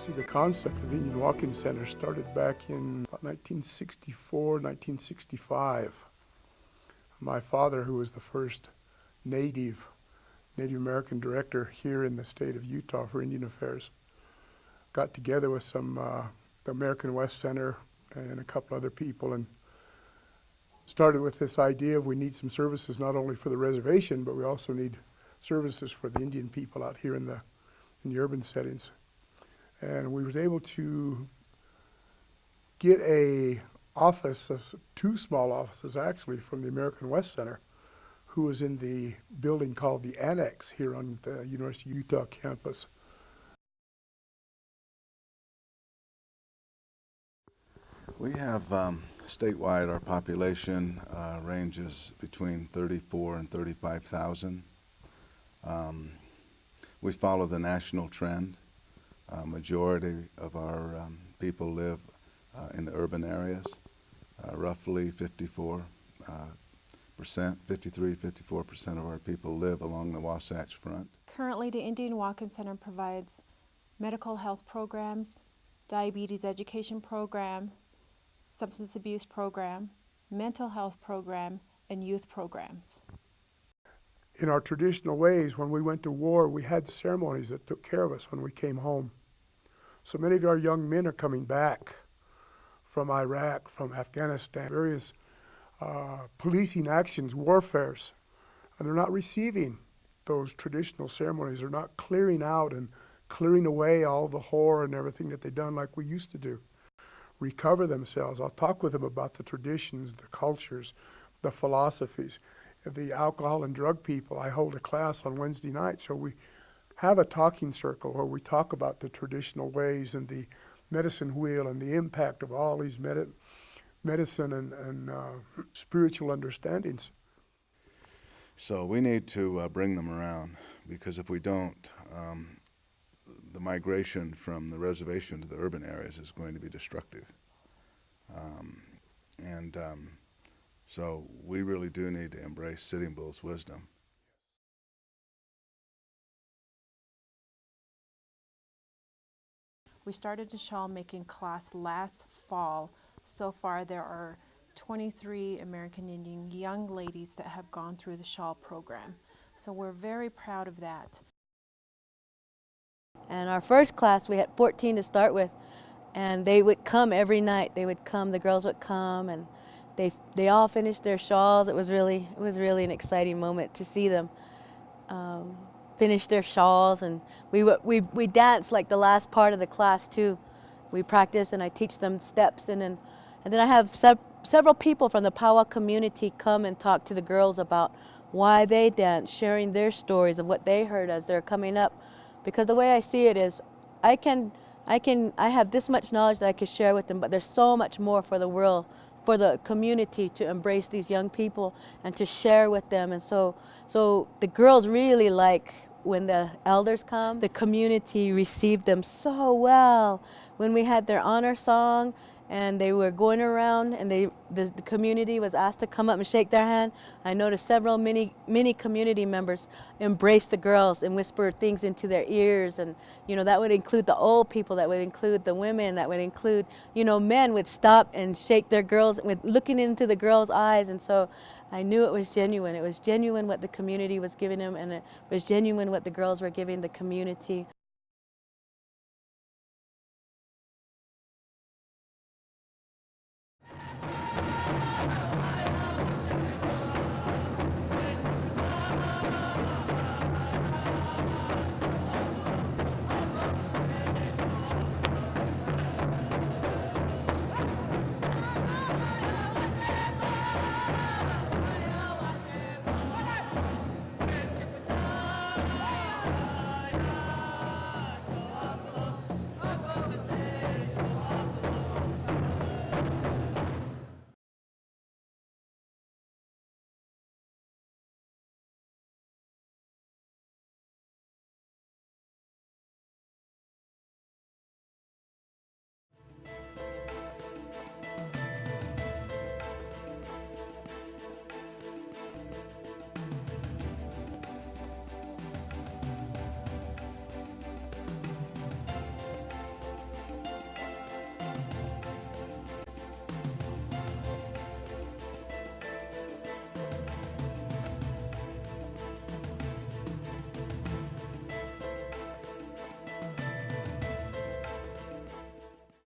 See, the concept of the Indian Walk-In Center started back in 1964, 1965. My father, who was the first Native American director here in the state of Utah for Indian Affairs, got together with some the American West Center and a couple other people and started with this idea of we need some services not only for the reservation, but we also need services for the Indian people out here in the urban settings. And we was able to get a office, two small offices actually, from the American West Center, who was in the building called the Annex here on the University of Utah campus. We have statewide, our population ranges between 34 and 35,000. We follow the national trend. Majority of our people live in the urban areas. Roughly 54%, 54% of our people live along the Wasatch Front. Currently, the Indian Walk-In Center provides medical health programs, diabetes education program, substance abuse program, mental health program, and youth programs. In our traditional ways, when we went to war, we had ceremonies that took care of us when we came home. So many of our young men are coming back from Iraq, from Afghanistan, various policing actions, warfares, and they're not receiving those traditional ceremonies. They're not clearing out and clearing away all the horror and everything that they've done like we used to do. Recover themselves. I'll talk with them about the traditions, the cultures, the philosophies. The alcohol and drug people, I hold a class on Wednesday night, so we have a talking circle where we talk about the traditional ways and the medicine wheel and the impact of all these medicine and spiritual understandings. So we need to bring them around, because if we don't, the migration from the reservation to the urban areas is going to be destructive. So we really do need to embrace Sitting Bull's wisdom. We started the shawl making class last fall. So far there are 23 American Indian young ladies that have gone through the shawl program. So we're very proud of that. And our first class, we had 14 to start with, and they would come every night. They would come, the girls would come, and they all finished their shawls. It was really an exciting moment to see them finish their shawls. And we danced like the last part of the class too. We practice, and I teach them steps, and then I have several people from the Powwow community come and talk to the girls about why they dance, sharing their stories of what they heard as they're coming up. Because the way I see it is, I have this much knowledge that I can share with them, but there's so much more for the world, for the community to embrace these young people and to share with them. And so the girls really like when the elders come. The community received them so well. When we had their honor song and they were going around and the community was asked to come up and shake their hand, I noticed several many community members embrace the girls and whisper things into their ears. And that would include the old people, that would include the women, that would include men would stop and shake their girls with looking into the girls' eyes. And so I knew it was genuine. It was genuine what the community was giving them, and it was genuine what the girls were giving the community.